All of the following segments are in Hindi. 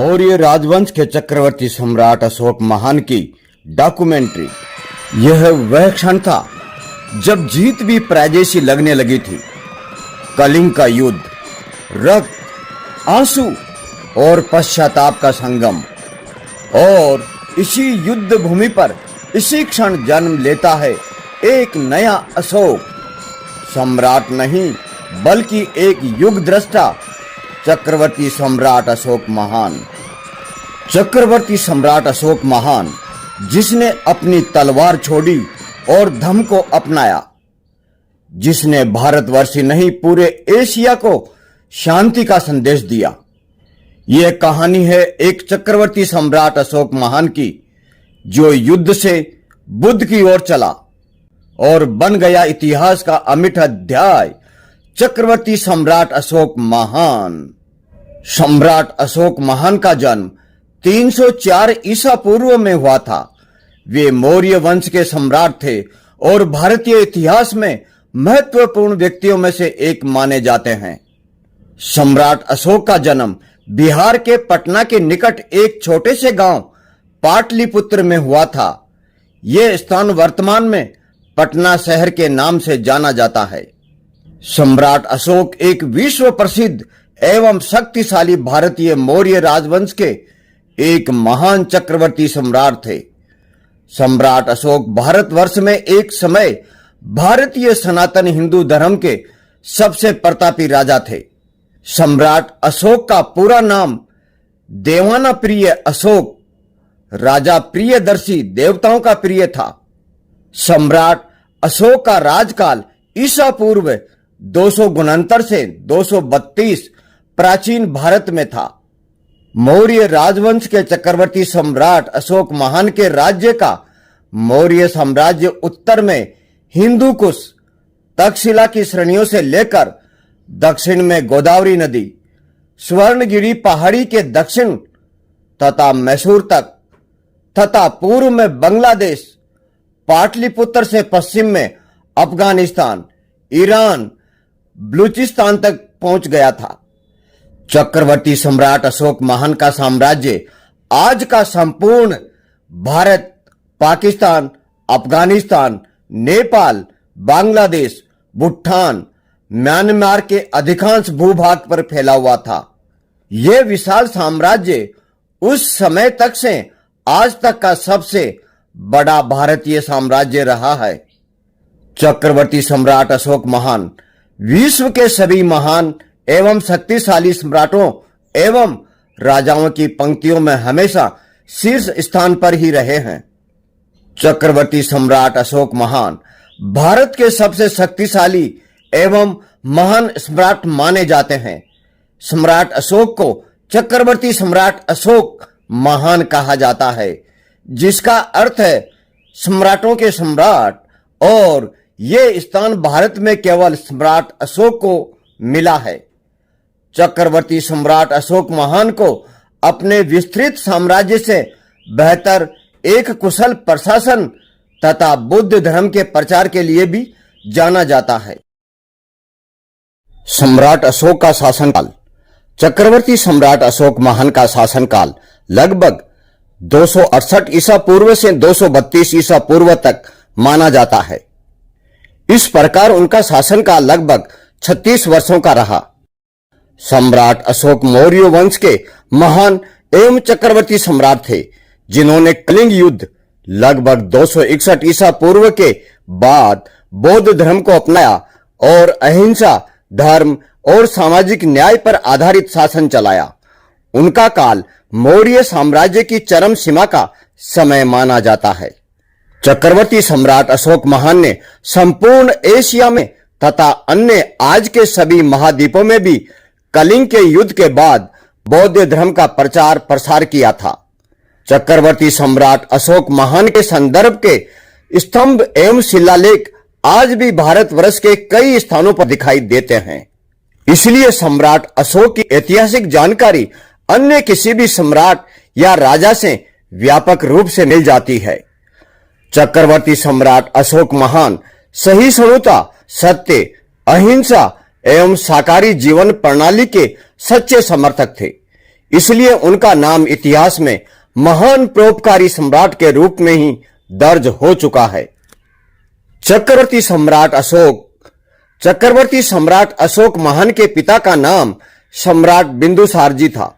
मौर्य राजवंश के चक्रवर्ती सम्राट अशोक महान की डॉक्यूमेंट्री। यह वह क्षण था जब जीत भी पराजय सी लगने लगी थी। कलिंग का युद्ध, रक्त, आंसू और पश्चाताप का संगम। और इसी युद्ध भूमि पर इसी क्षण जन्म लेता है एक नया अशोक, सम्राट नहीं बल्कि एक युग दृष्टा, चक्रवर्ती सम्राट अशोक महान। चक्रवर्ती सम्राट अशोक महान, जिसने अपनी तलवार छोड़ी और धम को अपनाया, जिसने भारतवर्ष ही नहीं पूरे एशिया को शांति का संदेश दिया। यह कहानी है एक चक्रवर्ती सम्राट अशोक महान की, जो युद्ध से बुद्ध की ओर चला और बन गया इतिहास का अमिट अध्याय। चक्रवर्ती सम्राट अशोक महान। सम्राट अशोक महान का जन्म 304 ईसा पूर्व में हुआ था। वे मौर्य वंश के सम्राट थे और भारतीय इतिहास में महत्वपूर्ण व्यक्तियों में से एक माने जाते हैं। सम्राट अशोक का जन्म बिहार के पटना के निकट एक छोटे से गांव पाटलिपुत्र में हुआ था। यह स्थान वर्तमान में पटना शहर के नाम से जाना जाता है। सम्राट अशोक एक विश्व प्रसिद्ध एवं शक्तिशाली भारतीय मौर्य राजवंश के एक महान चक्रवर्ती सम्राट थे। सम्राट अशोक भारतवर्ष में एक समय भारतीय सनातन हिंदू धर्म के सबसे प्रतापी राजा थे। सम्राट अशोक का पूरा नाम देवाना प्रिय अशोक, राजा प्रियदर्शी, देवताओं का प्रिय था। सम्राट अशोक का राजकाल ईसा पूर्व 269 से 232 प्राचीन भारत में था। मौर्य राजवंश के चक्रवर्ती सम्राट अशोक महान के राज्य का मौर्य साम्राज्य उत्तर में हिंदू कुश, तक्षशिला की श्रेणियों से लेकर दक्षिण में गोदावरी नदी, स्वर्णगिरी पहाड़ी के दक्षिण तथा मैसूर तक, तथा पूर्व में बांग्लादेश, पाटलिपुत्र से पश्चिम में अफगानिस्तान, ईरान, बलूचिस्तान तक पहुंच गया था। चक्रवर्ती सम्राट अशोक महान का साम्राज्य आज का संपूर्ण भारत, पाकिस्तान, अफगानिस्तान, नेपाल, बांग्लादेश, भूटान, म्यांमार के अधिकांश भूभाग पर फैला हुआ था। यह विशाल साम्राज्य उस समय तक से आज तक का सबसे बड़ा भारतीय साम्राज्य रहा है। चक्रवर्ती सम्राट अशोक महान विश्व के सभी महान एवं शक्तिशाली सम्राटों एवं राजाओं की पंक्तियों में हमेशा शीर्ष स्थान पर ही रहे हैं। चक्रवर्ती सम्राट अशोक महान भारत के सबसे शक्तिशाली एवं महान सम्राट माने जाते हैं। सम्राट अशोक को चक्रवर्ती सम्राट अशोक महान कहा जाता है, जिसका अर्थ है सम्राटों के सम्राट, और यह स्थान भारत में केवल सम्राट अशोक को मिला है। चक्रवर्ती सम्राट अशोक महान को अपने विस्तृत साम्राज्य से बेहतर एक कुशल प्रशासन तथा बुद्ध धर्म के प्रचार के लिए भी जाना जाता है। सम्राट अशोक का शासनकाल। चक्रवर्ती सम्राट अशोक महान का शासनकाल लगभग 268 ईसा पूर्व से 232 ईसा पूर्व तक माना जाता है। इस प्रकार उनका शासनकाल लगभग 36 वर्षों का रहा। सम्राट अशोक मौर्य वंश के महान एवं चक्रवर्ती सम्राट थे, जिन्होंने कलिंग युद्ध लगभग 261 ईसा पूर्व के बाद बौद्ध धर्म को अपनाया और अहिंसा, धर्म और सामाजिक न्याय पर आधारित शासन चलाया। उनका काल मौर्य साम्राज्य की चरम सीमा का समय माना जाता है। चक्रवर्ती सम्राट अशोक महान ने संपूर्ण एशिया में तथा अन्य आज के सभी महाद्वीपों में भी कलिंग के युद्ध के बाद बौद्ध धर्म का प्रचार प्रसार किया था। चक्रवर्ती सम्राट अशोक महान के संदर्भ के स्तंभ एवं शिलालेख आज भी भारतवर्ष के कई स्थानों पर दिखाई देते हैं। इसलिए सम्राट अशोक की ऐतिहासिक जानकारी अन्य किसी भी सम्राट या राजा से व्यापक रूप से मिल जाती है। चक्रवर्ती सम्राट अशोक महान सहिष्णुता, सत्य, अहिंसा एवं शाकाहारी जीवन प्रणाली के सच्चे समर्थक थे। इसलिए उनका नाम इतिहास में महान परोपकारी सम्राट के रूप में ही दर्ज हो चुका है। चक्रवर्ती सम्राट अशोक महान के पिता का नाम सम्राट बिंदुसार जी था।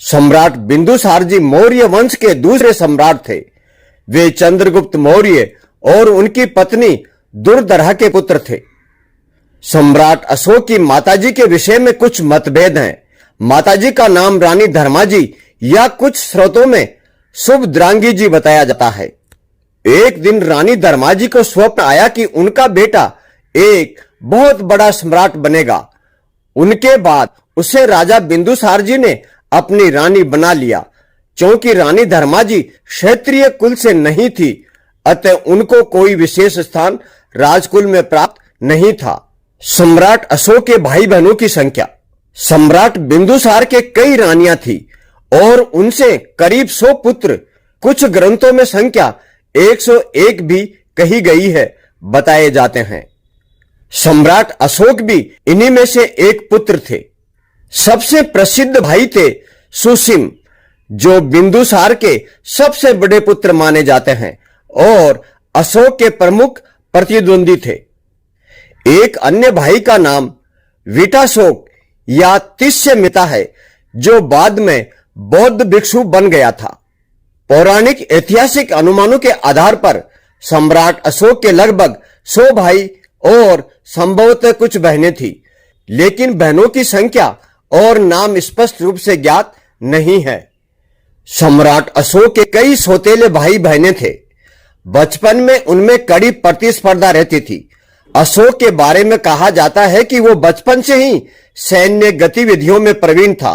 सम्राट बिंदुसार जी मौर्य वंश के दूसरे सम्राट थे। वे चंद्रगुप्त मौर्य और उनकी पत्नी दुर्धरा के पुत्र थे। सम्राट अशोक की माताजी के विषय में कुछ मतभेद हैं। माताजी का नाम रानी धर्माजी या कुछ स्रोतों में शुभद्रांगी जी बताया जाता है। एक दिन रानी धर्माजी को स्वप्न आया कि उनका बेटा एक बहुत बड़ा सम्राट बनेगा। उनके बाद उसे राजा बिंदुसार जी ने अपनी रानी बना लिया। क्योंकि रानी धर्माजी क्षत्रिय कुल से नहीं थी, अतः उनको कोई विशेष स्थान राजकुल में प्राप्त नहीं था। सम्राट अशोक के भाई बहनों की संख्या। सम्राट बिंदुसार के कई रानियां थी और उनसे करीब 100 पुत्र। कुछ ग्रंथों में संख्या 101 भी कही गई है, बताए जाते हैं। सम्राट अशोक भी इन्हीं में से एक पुत्र थे। सबसे प्रसिद्ध भाई थे सुसीम, जो बिंदुसार के सबसे बड़े पुत्र माने जाते हैं और अशोक के प्रमुख प्रतिद्वंदी थे। एक अन्य भाई का नाम विटाशोक या तिस्यमिता है, जो बाद में बौद्ध भिक्षु बन गया था। पौराणिक ऐतिहासिक अनुमानों के आधार पर सम्राट अशोक के लगभग 100 भाई और संभवतः कुछ बहनें थी, लेकिन बहनों की संख्या और नाम स्पष्ट रूप से ज्ञात नहीं है। सम्राट अशोक के कई सौतेले भाई बहनें थे। बचपन में उनमें कड़ी प्रतिस्पर्धा रहती थी। अशोक के बारे में कहा जाता है कि वो बचपन से ही सैन्य गतिविधियों में प्रवीण था।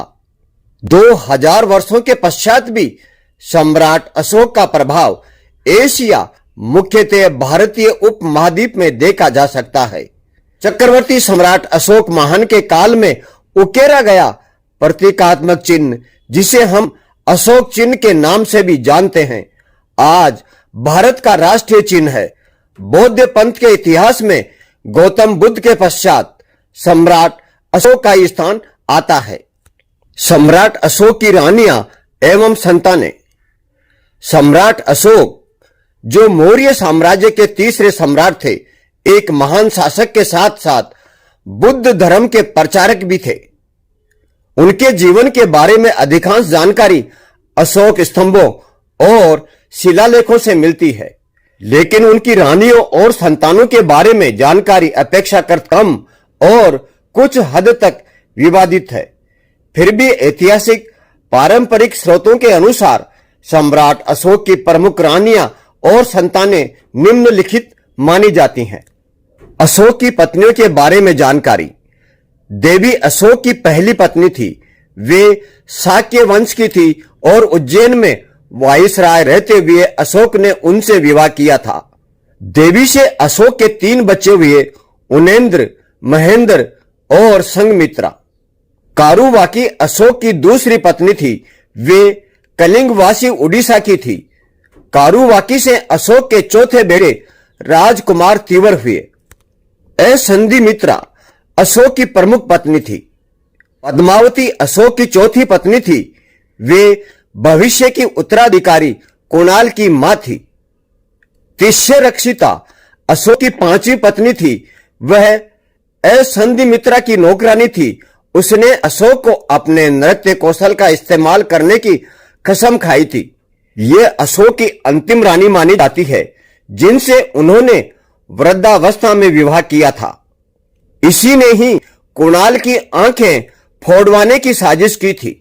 2000 वर्षों के पश्चात भी सम्राट अशोक का प्रभाव एशिया, मुख्यतः भारतीय उपमहाद्वीप में देखा जा सकता है। चक्रवर्ती सम्राट अशोक महान के काल में उकेरा गया प्रतीकात्मक चिन्ह, जिसे हम अशोक चिन्ह के नाम से भी जानते हैं, आज भारत का राष्ट्रीय चिन्ह है। बौद्ध पंथ के इतिहास में गौतम बुद्ध के पश्चात सम्राट अशोक का स्थान आता है। सम्राट अशोक की रानियां एवं संतानें। सम्राट अशोक, जो मौर्य साम्राज्य के तीसरे सम्राट थे, एक महान शासक के साथ साथ बुद्ध धर्म के प्रचारक भी थे। उनके जीवन के बारे में अधिकांश जानकारी अशोक स्तंभों और शिलालेखों से मिलती है, लेकिन उनकी रानियों और संतानों के बारे में जानकारी अपेक्षाकृत कम और कुछ हद तक विवादित है। फिर भी ऐतिहासिक पारंपरिक स्रोतों के अनुसार सम्राट अशोक की प्रमुख रानियां और संतानें निम्नलिखित मानी जाती हैं। अशोक की पत्नियों के बारे में जानकारी। देवी अशोक की पहली पत्नी थी। वे शाक्य वंश की थी और उज्जैन में वायसराय रहते हुए अशोक ने उनसे विवाह किया था। देवी से अशोक के 3 बच्चे हुए, उनेन्द्र, महेंद्र और संघमित्रा। कारुवाकी अशोक की दूसरी पत्नी थी। वे कलिंगवासी उड़ीसा की थी। कारुवाकी से अशोक के चौथे बेटे राजकुमार तीवर हुए। संधिमित्रा अशोक की प्रमुख पत्नी थी। पद्मावती अशोक की चौथी पत्नी थी। वे भविष्य की उत्तराधिकारी कुणाल की मां थी। तिष्यरक्षिता अशोक की 5वीं पत्नी थी। वह संधिमित्रा की नौकरानी थी। उसने अशोक को अपने नृत्य कौशल का इस्तेमाल करने की कसम खाई थी। यह अशोक की अंतिम रानी मानी जाती है, जिनसे उन्होंने वृद्धावस्था में विवाह किया था। इसी ने ही कुणाल की आंखें फोड़वाने की साजिश की थी।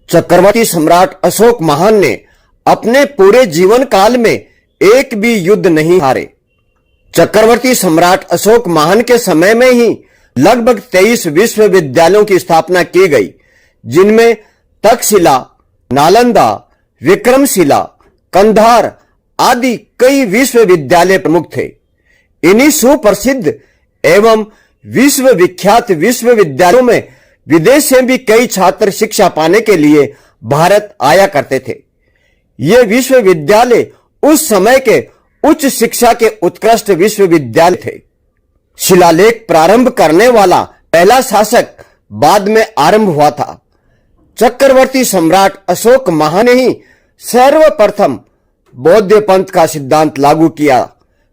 चक्रवर्ती सम्राट अशोक महान ने अपने पूरे जीवन काल में एक भी युद्ध नहीं हारे। चक्रवर्ती सम्राट अशोक महान के समय में ही लगभग 23 विश्वविद्यालयों की स्थापना की गई, जिनमें तक्षशिला, नालंदा, विक्रमशिला, कंधार आदि कई विश्वविद्यालय प्रमुख थे। इन्हीं सुप्रसिद्ध एवं विश्वविख्यात विश्वविद्यालयों में विदेश से भी कई छात्र शिक्षा पाने के लिए भारत आया करते थे। ये विश्वविद्यालय उस समय के उच्च शिक्षा के उत्कृष्ट विश्वविद्यालय थे। शिलालेख प्रारंभ करने वाला पहला शासक बाद में आरंभ हुआ था। चक्रवर्ती सम्राट अशोक महान ने ही सर्वप्रथम बौद्ध पंथ का सिद्धांत लागू किया,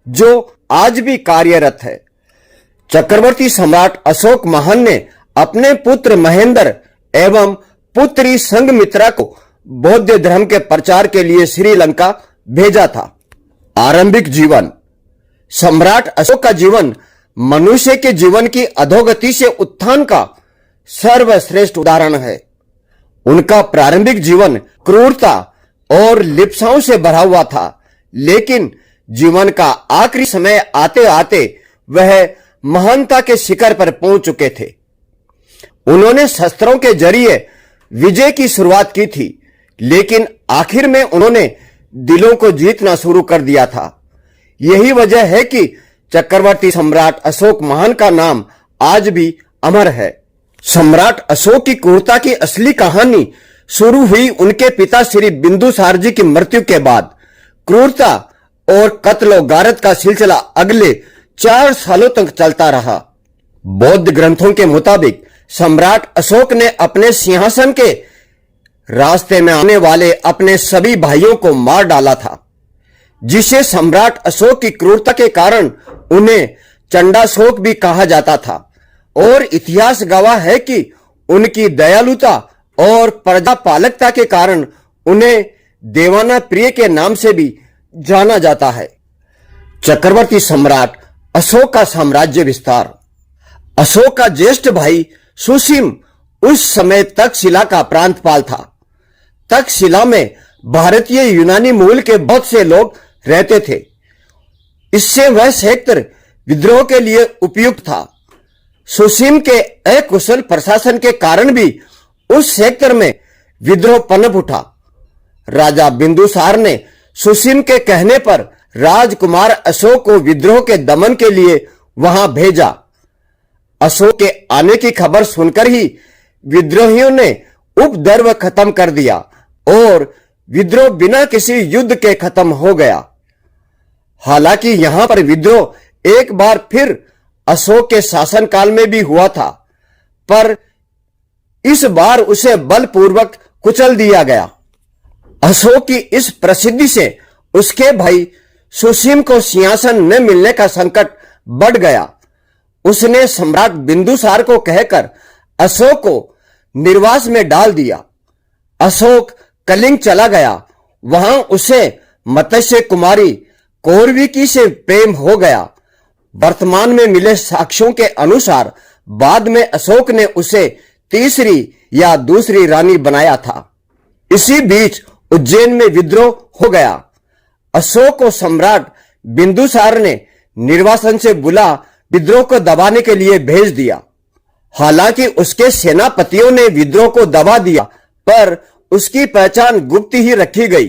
जो आज भी कार्यरत है। चक्रवर्ती सम्राट अशोक महान ने अपने पुत्र महेंद्र एवं पुत्री संघमित्रा को बौद्ध धर्म के प्रचार के लिए श्रीलंका भेजा था। आरंभिक जीवन। सम्राट अशोक का जीवन मनुष्य के जीवन की अधोगति से उत्थान का सर्वश्रेष्ठ उदाहरण है। उनका प्रारंभिक जीवन क्रूरता और लिप्साओं से भरा हुआ था, लेकिन जीवन का आखिरी समय आते आते वह महानता के शिखर पर पहुंच चुके थे। उन्होंने शस्त्रों के जरिए विजय की शुरुआत की थी, लेकिन आखिर में उन्होंने दिलों को जीतना शुरू कर दिया था। यही वजह है कि चक्रवर्ती सम्राट अशोक महान का नाम आज भी अमर है। सम्राट अशोक की क्रूरता की असली कहानी शुरू हुई उनके पिता श्री बिंदुसार जी की मृत्यु के बाद। क्रूरता और कत्ल गारत का सिलसिला अगले 4 सालों तक चलता रहा। बौद्ध ग्रंथों के मुताबिक सम्राट अशोक ने अपने सिंहासन के रास्ते में आने वाले अपने सभी भाइयों को मार डाला था, जिसे सम्राट अशोक की क्रूरता के कारण उन्हें चंडाशोक भी कहा जाता था। और इतिहास गवाह है कि उनकी दयालुता और प्रजापालकता के कारण उन्हें देवाना प्रिय के नाम से भी जाना जाता है। चक्रवर्ती सम्राट अशोक का साम्राज्य विस्तार। अशोक का ज्येष्ठ भाई सुसीम उस समय तक्षशिला का प्रांतपाल था। तक्षशिला में भारतीय यूनानी मूल के बहुत से लोग रहते थे। इससे वह क्षेत्र विद्रोह के लिए उपयुक्त था। सुसीम के अकुशल प्रशासन के कारण भी उस क्षेत्र में विद्रोह पनप उठा। राजा बिंदुसार ने सुसीम के कहने पर राजकुमार अशोक को विद्रोह के दमन के लिए वहां भेजा। अशोक के आने की खबर सुनकर ही विद्रोहियों ने उपद्रव खत्म कर दिया और विद्रोह बिना किसी युद्ध के खत्म हो गया। हालांकि यहां पर विद्रोह एक बार फिर अशोक के शासनकाल में भी हुआ था, पर इस बार उसे बलपूर्वक कुचल दिया गया। अशोक की इस प्रसिद्धि से उसके भाई सुसीम को सिंहासन न मिलने का संकट बढ़ गया। उसने सम्राट बिंदुसार को कहकर अशोक को निर्वास में डाल दिया। अशोक कलिंग चला गया। वहां उसे मत्स्य कुमारी कौरविकी से प्रेम हो गया। वर्तमान में मिले साक्ष्यों के अनुसार बाद में अशोक ने उसे तीसरी या दूसरी रानी बनाया था। इसी बीच उज्जैन में विद्रोह हो गया। अशोक को सम्राट बिंदुसार ने निर्वासन से बुला विद्रोह को दबाने के लिए भेज दिया। हालांकि उसके सेनापतियों ने विद्रोह को दबा दिया, पर उसकी पहचान गुप्त ही रखी गई,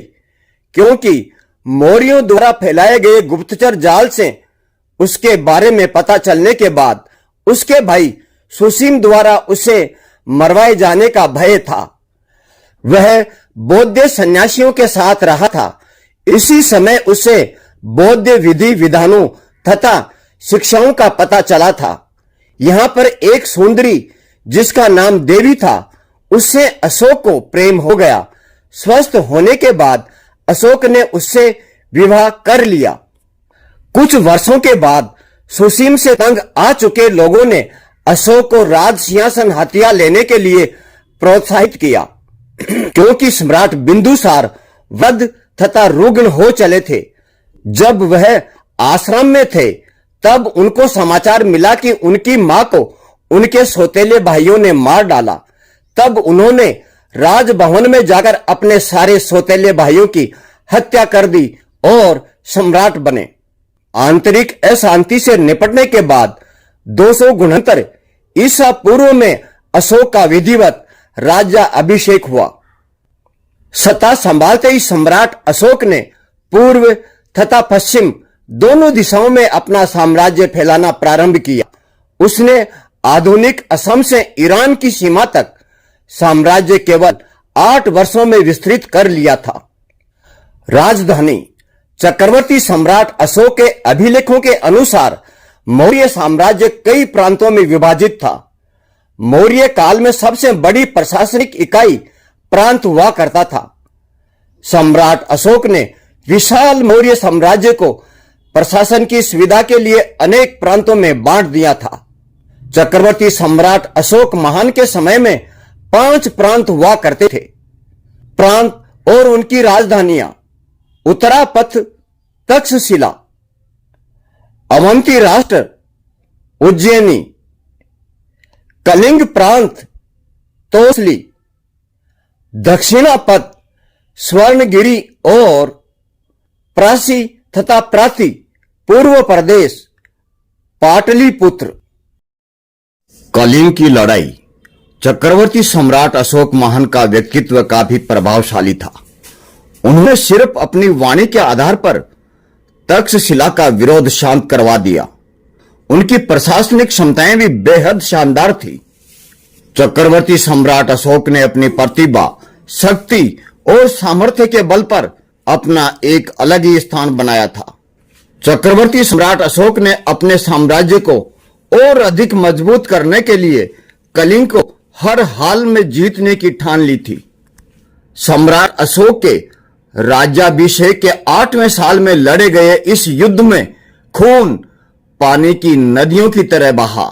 क्योंकि मौर्यों द्वारा फैलाए गए गुप्तचर जाल से उसके बारे में पता चलने के बाद उसके भाई सुसीम द्वारा उसे मरवाए जाने का भय था। वह बौद्ध सन्यासियों के साथ रहा था। इसी समय उसे बौद्ध विधि विधानों तथा शिक्षाओं का पता चला था। यहां पर एक सुंदरी जिसका नाम देवी था, उससे अशोक को प्रेम हो गया। स्वस्थ होने के बाद अशोक ने उससे विवाह कर लिया। कुछ वर्षों के बाद सुसीम से तंग आ चुके लोगों ने अशोक को राज सिंहासन हथिया लेने के लिए प्रोत्साहित किया, क्योंकि सम्राट बिंदुसार वृद्ध तथा रुग्ण हो चले थे। जब वह आश्रम में थे तब उनको समाचार मिला कि उनकी मां को उनके सौतेले भाइयों ने मार डाला। तब उन्होंने राजभवन में जाकर अपने सारे सौतेले भाइयों की हत्या कर दी और सम्राट बने। आंतरिक अशांति से निपटने के बाद 269 ईसा पूर्व में अशोक का विधिवत राजा अभिषेक हुआ। सत्ता संभालते ही सम्राट अशोक ने पूर्व तथा पश्चिम दोनों दिशाओं में अपना साम्राज्य फैलाना प्रारंभ किया। उसने आधुनिक असम से ईरान की सीमा तक साम्राज्य केवल 8 वर्षों में विस्तृत कर लिया था। राजधानी। चक्रवर्ती सम्राट अशोक के अभिलेखों के अनुसार मौर्य साम्राज्य कई प्रांतों में विभाजित था। मौर्य काल में सबसे बड़ी प्रशासनिक इकाई प्रांत हुआ करता था। सम्राट अशोक ने विशाल मौर्य साम्राज्य को प्रशासन की सुविधा के लिए अनेक प्रांतों में बांट दिया था। चक्रवर्ती सम्राट अशोक महान के समय में 5 प्रांत हुआ करते थे। प्रांत और उनकी राजधानियां उत्तरापथ तक्षशिला, अवंती राष्ट्र उज्जैनी, कलिंग प्रांत तोसली, दक्षिणापथ स्वर्णगिरी और प्रासी तथा प्राति पूर्व प्रदेश पाटलिपुत्र। कलिंग की लड़ाई चक्रवर्ती सम्राट अशोक महान का व्यक्तित्व काफी प्रभावशाली था। उन्होंने सिर्फ अपनी वाणी के आधार पर तक्षशिला का विरोध शांत करवा दिया। उनकी प्रशासनिक क्षमताएं भी बेहद शानदार थी। चक्रवर्ती सम्राट अशोक ने अपनी प्रतिभा, शक्ति और सामर्थ्य के बल पर अपना एक अलग ही स्थान बनाया था। चक्रवर्ती सम्राट अशोक ने अपने साम्राज्य को और अधिक मजबूत करने के लिए कलिंग को हर हाल में जीतने की ठान ली थी। सम्राट अशोक के राज्याभिषेक के 8वें साल में लड़े गए इस युद्ध में खून पानी की नदियों की तरह बहा।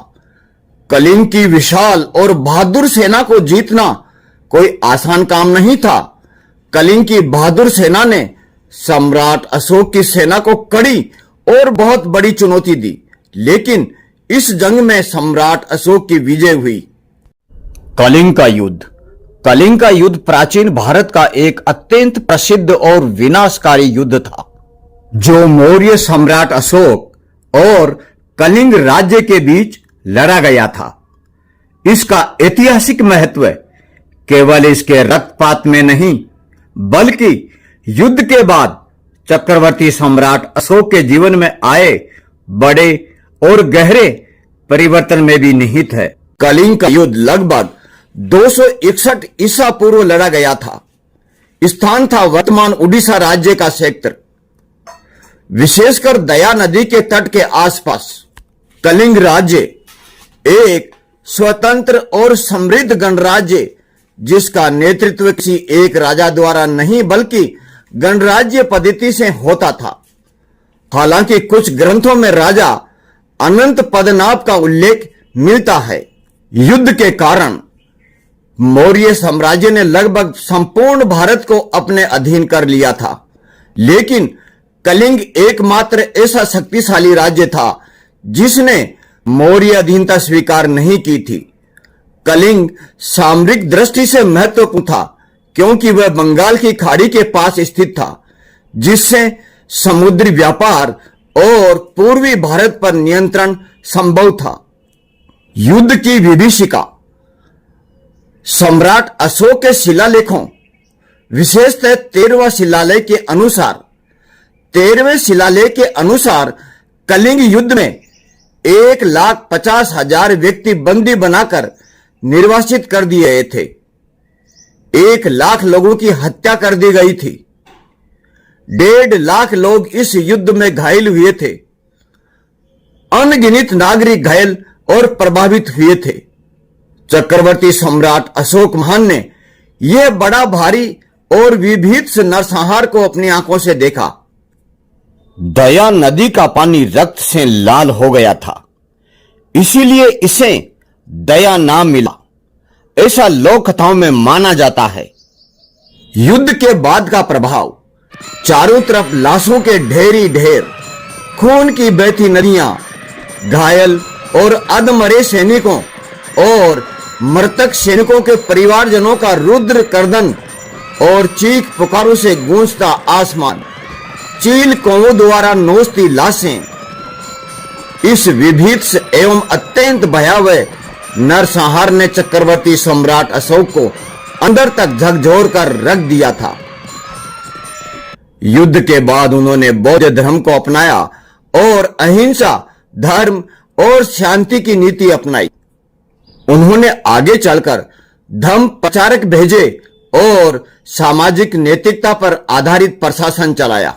कलिंग की विशाल और बहादुर सेना को जीतना कोई आसान काम नहीं था। कलिंग की बहादुर सेना ने सम्राट अशोक की सेना को कड़ी और बहुत बड़ी चुनौती दी, लेकिन इस जंग में सम्राट अशोक की विजय हुई। कलिंग का युद्ध। कलिंग का युद्ध प्राचीन भारत का एक अत्यंत प्रसिद्ध और विनाशकारी युद्ध था, जो मौर्य सम्राट अशोक और कलिंग राज्य के बीच लड़ा गया था। इसका ऐतिहासिक महत्व केवल इसके रक्तपात में नहीं, बल्कि युद्ध के बाद चक्रवर्ती सम्राट अशोक के जीवन में आए बड़े और गहरे परिवर्तन में भी निहित है। कलिंग का युद्ध लगभग 261 ईसा पूर्व लड़ा गया था। स्थान था वर्तमान उड़ीसा राज्य का क्षेत्र, विशेषकर दया नदी के तट के आसपास। कलिंग राज्य एक स्वतंत्र और समृद्ध गणराज्य, जिसका नेतृत्व किसी एक राजा द्वारा नहीं बल्कि गणराज्य पद्धति से होता था। हालांकि कुछ ग्रंथों में राजा अनंत पद्मनाभ का उल्लेख मिलता है। युद्ध के कारण मौर्य साम्राज्य ने लगभग संपूर्ण भारत को अपने अधीन कर लिया था, लेकिन कलिंग एकमात्र ऐसा शक्तिशाली राज्य था जिसने मौर्य अधीनता स्वीकार नहीं की थी। कलिंग सामरिक दृष्टि से महत्वपूर्ण था क्योंकि वह बंगाल की खाड़ी के पास स्थित था, जिससे समुद्री व्यापार और पूर्वी भारत पर नियंत्रण संभव था। युद्ध की विभीषिका। सम्राट अशोक के शिलालेखों, विशेषतः 13वां शिलालेख के अनुसार कलिंग युद्ध में 1,50,000 व्यक्ति बंदी बनाकर निर्वासित कर दिए गए थे। 1 लाख लोगों की हत्या कर दी गई थी। 1.5 लाख लोग इस युद्ध में घायल हुए थे। अनगिनत नागरिक घायल और प्रभावित हुए थे। चक्रवर्ती सम्राट अशोक महान ने यह बड़ा भारी और विभत्स नरसंहार को अपनी आंखों से देखा। दया नदी का पानी रक्त से लाल हो गया था, इसीलिए इसे दया नाम मिला, ऐसा लोक कथाओं में माना जाता है। युद्ध के बाद का प्रभाव। चारों तरफ लाशों के ढेरी ढेर, खून की बहती नदियां, घायल और अधमरे सैनिकों और मृतक सैनिकों के परिवारजनों का रुद्र कर्दन और चीख पुकारों से गूंजता आसमान, चील कौवों द्वारा नोचती लाशें। इस विभत्स एवं अत्यंत भयावह नरसंहार ने चक्रवर्ती सम्राट अशोक को अंदर तक झकझोर कर रख दिया था। युद्ध के बाद उन्होंने बौद्ध धर्म को अपनाया और अहिंसा, धर्म और शांति की नीति अपनाई। उन्होंने आगे चलकर धर्म प्रचारक भेजे और सामाजिक नैतिकता पर आधारित प्रशासन चलाया।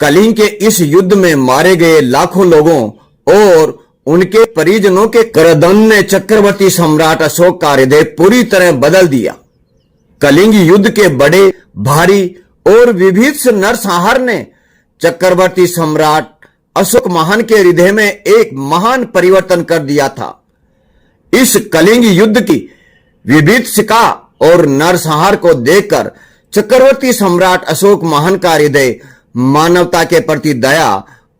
कलिंग के इस युद्ध में मारे गए लाखों लोगों और उनके परिजनों के क्रदन ने चक्रवर्ती सम्राट अशोक का हृदय पूरी तरह बदल दिया। कलिंग युद्ध के बड़े भारी और विभत्स नरसंहार ने चक्रवर्ती सम्राट अशोक महान के हृदय में एक महान परिवर्तन कर दिया था। इस कलिंग युद्ध की विभत्सता और नरसंहार को देखकर चक्रवर्ती सम्राट अशोक महान का हृदय मानवता के प्रति दया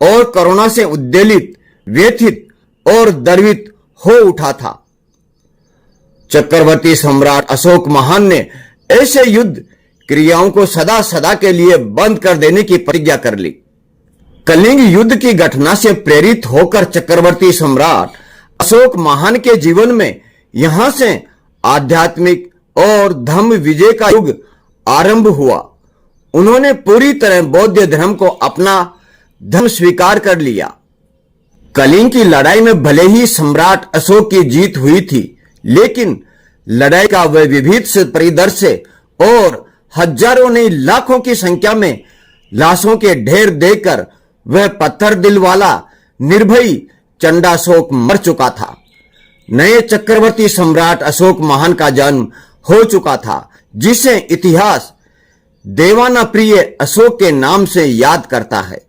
और करुणा से उद्वेलित, व्यथित और द्रवित हो उठा था। चक्रवर्ती सम्राट अशोक महान ने ऐसे युद्ध क्रियाओं को सदा सदा के लिए बंद कर देने की प्रतिज्ञा कर ली। कलिंग युद्ध की घटना से प्रेरित होकर चक्रवर्ती सम्राट अशोक महान के जीवन में यहां से आध्यात्मिक और धर्म विजय का युग आरंभ हुआ। उन्होंने पूरी तरह बौद्ध धर्म को अपना धर्म स्वीकार कर लिया। कलिंग की लड़ाई में भले ही सम्राट अशोक की जीत हुई थी, लेकिन लड़ाई का वह विभत्स परिदृश्य और हजारों नहीं लाखों की संख्या में लाशों के ढेर देखकर वह पत्थर दिल वाला निर्भयी चंडाशोक मर चुका था। नए चक्रवर्ती सम्राट अशोक महान का जन्म हो चुका था, जिसे इतिहास देवाना प्रिय अशोक के नाम से याद करता है।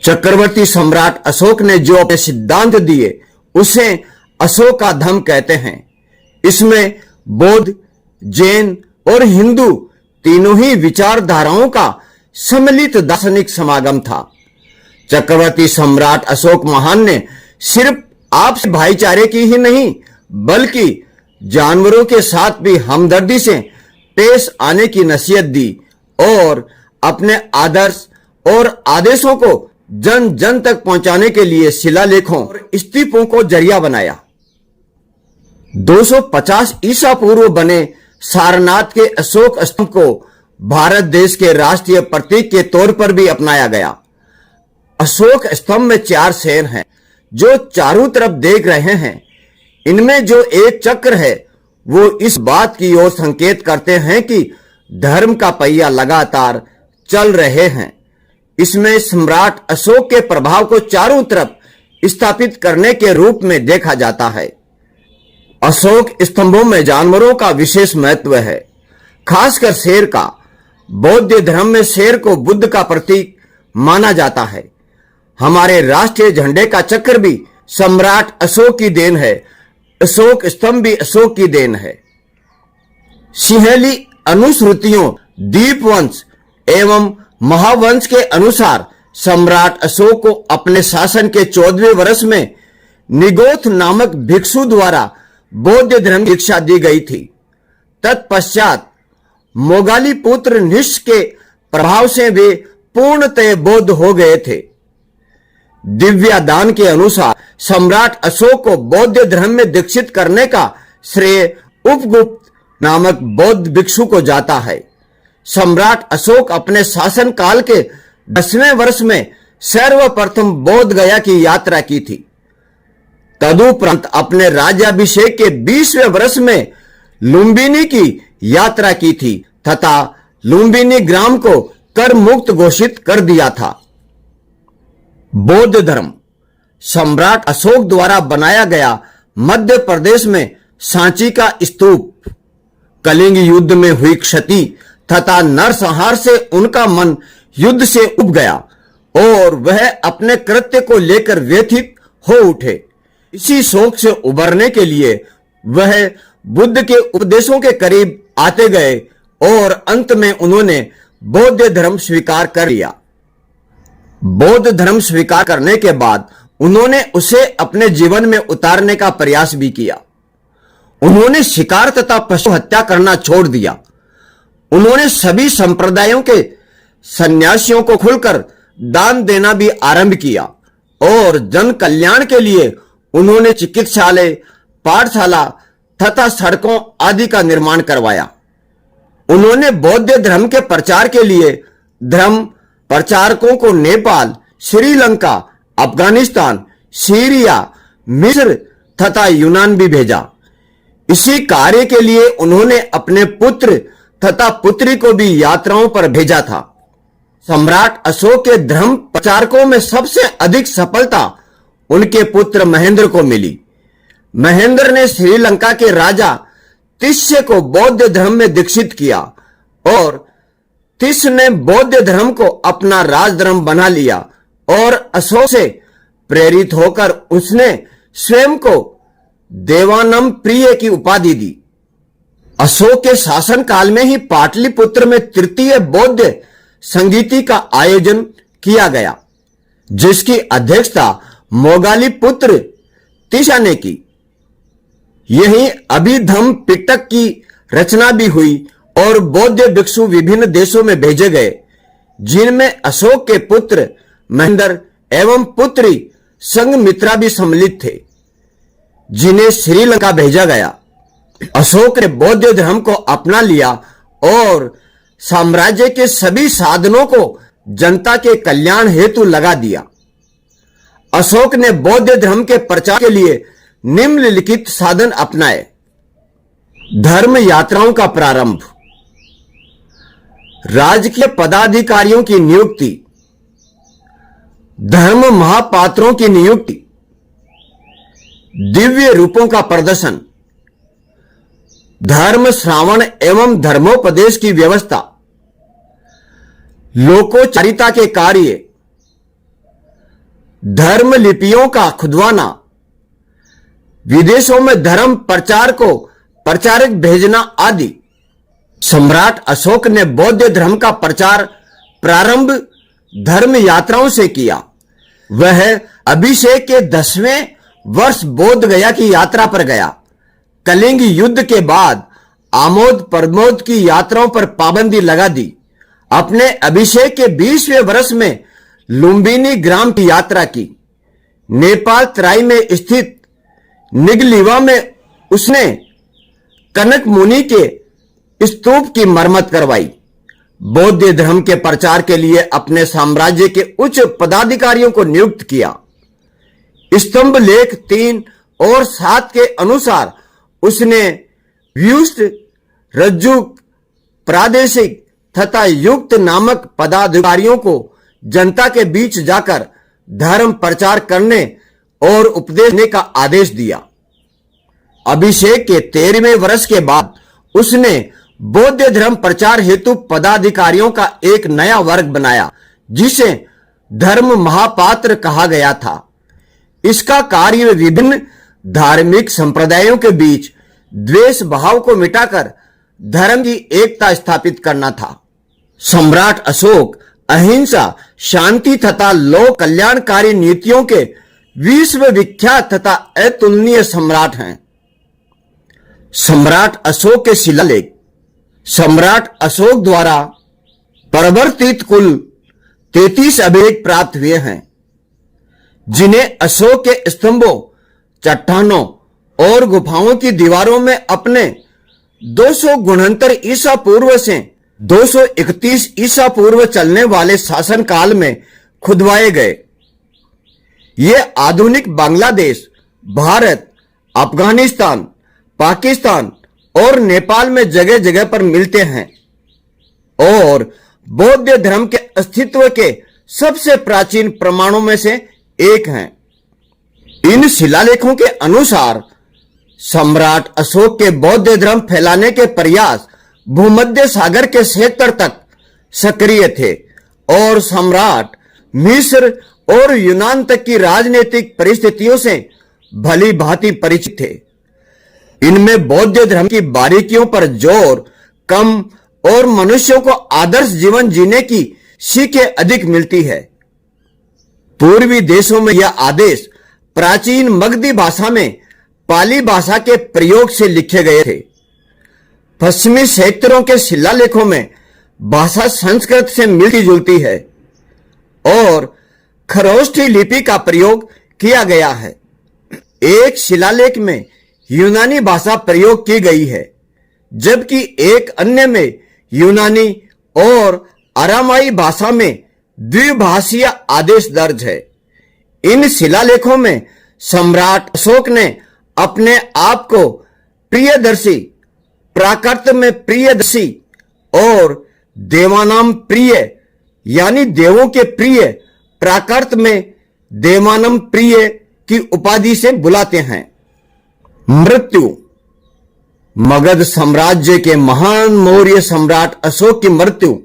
चक्रवर्ती सम्राट अशोक ने जो अपने सिद्धांत दिए उसे अशोक का धर्म कहते हैं। इसमें बौद्ध, जैन और हिंदू तीनों ही विचारधाराओं का सम्मिलित दार्शनिक समागम था। चक्रवर्ती सम्राट अशोक महान ने सिर्फ आपसी भाईचारे की ही नहीं, बल्कि जानवरों के साथ भी हमदर्दी से पेश आने की नसीहत दी और अपने आदर्श और आदेशों को जन जन तक पहुंचाने के लिए शिलालेखों और स्तूपों को जरिया बनाया। 250 ईसा पूर्व बने सारनाथ के अशोक स्तंभ को भारत देश के राष्ट्रीय प्रतीक के तौर पर भी अपनाया गया। अशोक स्तंभ में 4 शेर हैं जो चारों तरफ देख रहे हैं। इनमें जो एक चक्र है वो इस बात की ओर संकेत करते हैं कि धर्म का पहिया लगातार चल रहे हैं। इसमें सम्राट अशोक के प्रभाव को चारों तरफ स्थापित करने के रूप में देखा जाता है। अशोक स्तंभों में जानवरों का विशेष महत्व है, खासकर शेर का। बौद्ध धर्म में शेर को बुद्ध का प्रतीक माना जाता है। हमारे राष्ट्रीय झंडे का चक्र भी सम्राट अशोक की देन है। अशोक स्तंभ भी अशोक की देन है। सिंहली अनुश्रुतियों, दीपवंश एवं महावंश के अनुसार सम्राट अशोक को अपने शासन के 14वें वर्ष में निगोथ नामक भिक्षु द्वारा बौद्ध धर्म की दीक्षा दी गई थी। तत्पश्चात मोगाली पुत्र निष्क के प्रभाव से वे पूर्णतः बौद्ध हो गए थे। दिव्यादान के अनुसार सम्राट अशोक को बौद्ध धर्म में दीक्षित करने का श्रेय उपगुप्त नामक बौद्ध भिक्षु को जाता है। सम्राट अशोक अपने शासन काल के 10वें वर्ष में सर्वप्रथम बोध गया की यात्रा की थी। तदुपरांत अपने राज्याभिषेक के 20वें वर्ष में लुम्बिनी की यात्रा की थी तथा लुम्बिनी ग्राम को कर मुक्त घोषित कर दिया था। बौद्ध धर्म सम्राट अशोक द्वारा बनाया गया मध्य प्रदेश में सांची का स्तूप कलिंग युद्ध में हुई क्षति तथा नरसंहार से उनका मन युद्ध से उब गया और वह अपने कृत्य को लेकर व्यथित हो उठे। इसी शोक से उबरने के लिए वह बुद्ध के उपदेशों के करीब आते गए और अंत में उन्होंने बौद्ध धर्म स्वीकार कर लिया। बौद्ध धर्म स्वीकार करने के बाद उन्होंने उसे अपने जीवन में उतारने का प्रयास भी किया। उन्होंने शिकार तथा पशु हत्या करना छोड़ दिया। उन्होंने सभी संप्रदायों के सन्यासियों को खुलकर दान देना भी आरंभ किया और जन कल्याण के लिए उन्होंने चिकित्सालय, पाठशाला तथा सड़कों आदि का निर्माण करवाया। उन्होंने बौद्ध धर्म के प्रचार के लिए धर्म प्रचारकों को नेपाल, श्रीलंका, अफगानिस्तान, सीरिया, मिस्र तथा यूनान भी भेजा। इसी कार्य के लिए उन्होंने अपने पुत्र तथा पुत्री को भी यात्राओं पर भेजा था। सम्राट अशोक के धर्म प्रचारकों में सबसे अधिक सफलता उनके पुत्र महेंद्र को मिली। महेंद्र ने श्रीलंका के राजा तिष्य को बौद्ध धर्म में दीक्षित किया और तिष्य ने बौद्ध धर्म को अपना राजधर्म बना लिया और अशोक से प्रेरित होकर उसने स्वयं को देवानम प्रिय की उपाधि दी। अशोक के शासन काल में ही पाटलिपुत्र में तृतीय बौद्ध संगीति का आयोजन किया गया, जिसकी अध्यक्षता मोगाली पुत्र तिशा ने की। यही अभिधम्म पिटक की रचना भी हुई और बौद्ध भिक्षु विभिन्न देशों में भेजे गए, जिनमें अशोक के पुत्र महेंद्र एवं पुत्री संघमित्रा भी सम्मिलित थे, जिन्हें श्रीलंका भेजा गया। अशोक ने बौद्ध धर्म को अपना लिया और साम्राज्य के सभी साधनों को जनता के कल्याण हेतु लगा दिया। अशोक ने बौद्ध धर्म के प्रचार के लिए निम्नलिखित साधन अपनाए। धर्म यात्राओं का प्रारंभ, राजकीय पदाधिकारियों की नियुक्ति, धर्म महापात्रों की नियुक्ति, दिव्य रूपों का प्रदर्शन, धर्म श्रावण एवं धर्मोपदेश की व्यवस्था, लोकोचारिता के कार्य, धर्म लिपियों का खुदवाना, विदेशों में धर्म प्रचार को प्रचारक भेजना आदि। सम्राट अशोक ने बौद्ध धर्म का प्रचार प्रारंभ धर्म यात्राओं से किया। वह अभिषेक के 10वें वर्ष बोध गया की यात्रा पर गया। कलिंग युद्ध के बाद आमोद प्रमोद की यात्राओं पर पाबंदी लगा दी। अपने अभिषेक के 20वें वर्ष में लुम्बिनी ग्राम की यात्रा की। नेपाल तराई में स्थित निगलीवा में उसने कनक मुनि के स्तूप की मरम्मत करवाई। बौद्ध धर्म के प्रचार के लिए अपने साम्राज्य के उच्च पदाधिकारियों को नियुक्त किया। स्तंभ लेख 3 और 7 के अनुसार उसने व्युष्ट, रज्जुक, प्रादेशिक तथा युक्त नामक पदाधिकारियों को जनता के बीच जाकर धर्म प्रचार करने और उपदेश देने का आदेश दिया। अभिषेक के 13वें वर्ष के बाद उसने बौद्ध धर्म प्रचार हेतु पदाधिकारियों का एक नया वर्ग बनाया, जिसे धर्म महापात्र कहा गया था। इसका कार्य विभिन्न धार्मिक संप्रदायों के बीच द्वेष भाव को मिटाकर धर्म की एकता स्थापित करना था। सम्राट अशोक अहिंसा, शांति तथा लोक कल्याणकारी नीतियों के विश्व विख्यात तथा अतुलनीय सम्राट हैं। सम्राट अशोक के शिलालेख। सम्राट अशोक द्वारा प्रवर्तित कुल 33 अभिलेख प्राप्त हुए हैं, जिन्हें अशोक के स्तंभों, चट्टानों और गुफाओं की दीवारों में अपने 269 ईसा पूर्व से 231 ईसा पूर्व चलने वाले शासन काल में खुदवाए गए। ये आधुनिक बांग्लादेश, भारत, अफगानिस्तान, पाकिस्तान और नेपाल में जगह जगह पर मिलते हैं और बौद्ध धर्म के अस्तित्व के सबसे प्राचीन प्रमाणों में से एक हैं। इन शिलालेखों के अनुसार सम्राट अशोक के बौद्ध धर्म फैलाने के प्रयास भूमध्य सागर के क्षेत्र तक सक्रिय थे और सम्राट मिस्र और यूनान तक की राजनीतिक परिस्थितियों से भली भांति परिचित थे। इनमें बौद्ध धर्म की बारीकियों पर जोर कम और मनुष्यों को आदर्श जीवन जीने की सीखें अधिक मिलती है। पूर्वी देशों में यह आदेश प्राचीन मगधी भाषा में पाली भाषा के प्रयोग से लिखे गए थे। पश्चिमी क्षेत्रों के शिलालेखों में भाषा संस्कृत से मिलती जुलती है और खरोष्ठी लिपि का प्रयोग किया गया है। एक शिलालेख में यूनानी भाषा प्रयोग की गई है, जबकि एक अन्य में यूनानी और अरामाई भाषा में द्विभाषीय आदेश दर्ज है। इन शिलालेखों में सम्राट अशोक ने अपने आप को प्रियदर्शी, प्राकृत में प्रियदर्शी और देवानाम प्रिय यानी देवों के प्रिय, प्राकृत में देवानम प्रिय की उपाधि से बुलाते हैं। मृत्यु। मगध साम्राज्य के महान मौर्य सम्राट अशोक की मृत्यु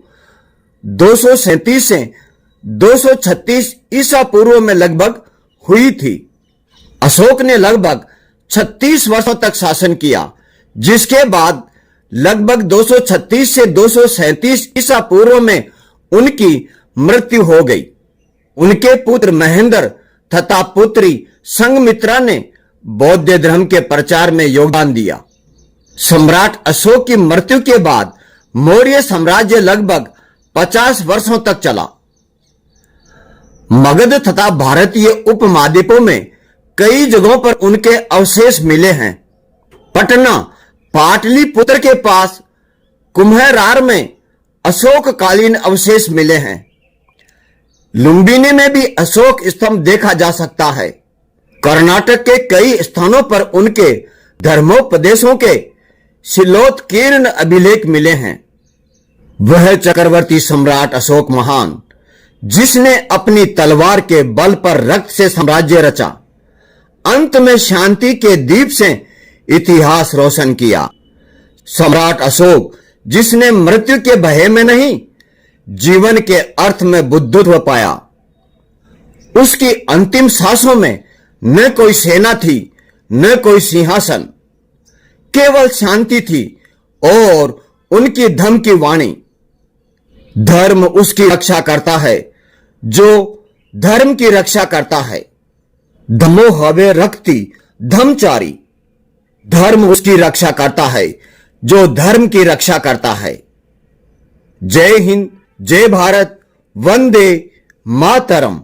237 से 236 ईसा पूर्व में लगभग हुई थी। अशोक ने लगभग 36 वर्षों तक शासन किया, जिसके बाद लगभग 236 से 237 ईसा पूर्व में उनकी मृत्यु हो गई। उनके पुत्र महेंद्र तथा पुत्री संघमित्रा ने बौद्ध धर्म के प्रचार में योगदान दिया। सम्राट अशोक की मृत्यु के बाद मौर्य साम्राज्य लगभग 50 वर्षों तक चला। मगध तथा भारतीय उपमहाद्वीपों में कई जगहों पर उनके अवशेष मिले हैं। पटना पाटलिपुत्र के पास कुम्हेरार में अशोककालीन अवशेष मिले हैं। लुंबिनी में भी अशोक स्तंभ देखा जा सकता है। कर्नाटक के कई स्थानों पर उनके धर्मोपदेशों के शिलोत्कीर्ण अभिलेख मिले हैं। वह चक्रवर्ती सम्राट अशोक महान, जिसने अपनी तलवार के बल पर रक्त से साम्राज्य रचा, अंत में शांति के दीप से इतिहास रोशन किया। सम्राट अशोक, जिसने मृत्यु के भय में नहीं, जीवन के अर्थ में बुद्धत्व पाया। उसकी अंतिम सांसों में न कोई सेना थी, न कोई सिंहासन, केवल शांति थी और उनकी धर्म की वाणी। धर्म उसकी रक्षा करता है जो धर्म की रक्षा करता है। धम्मो हवे रखती धर्मचारी। धर्म उसकी रक्षा करता है जो धर्म की रक्षा करता है। जय हिंद, जय भारत, वंदे मातरम।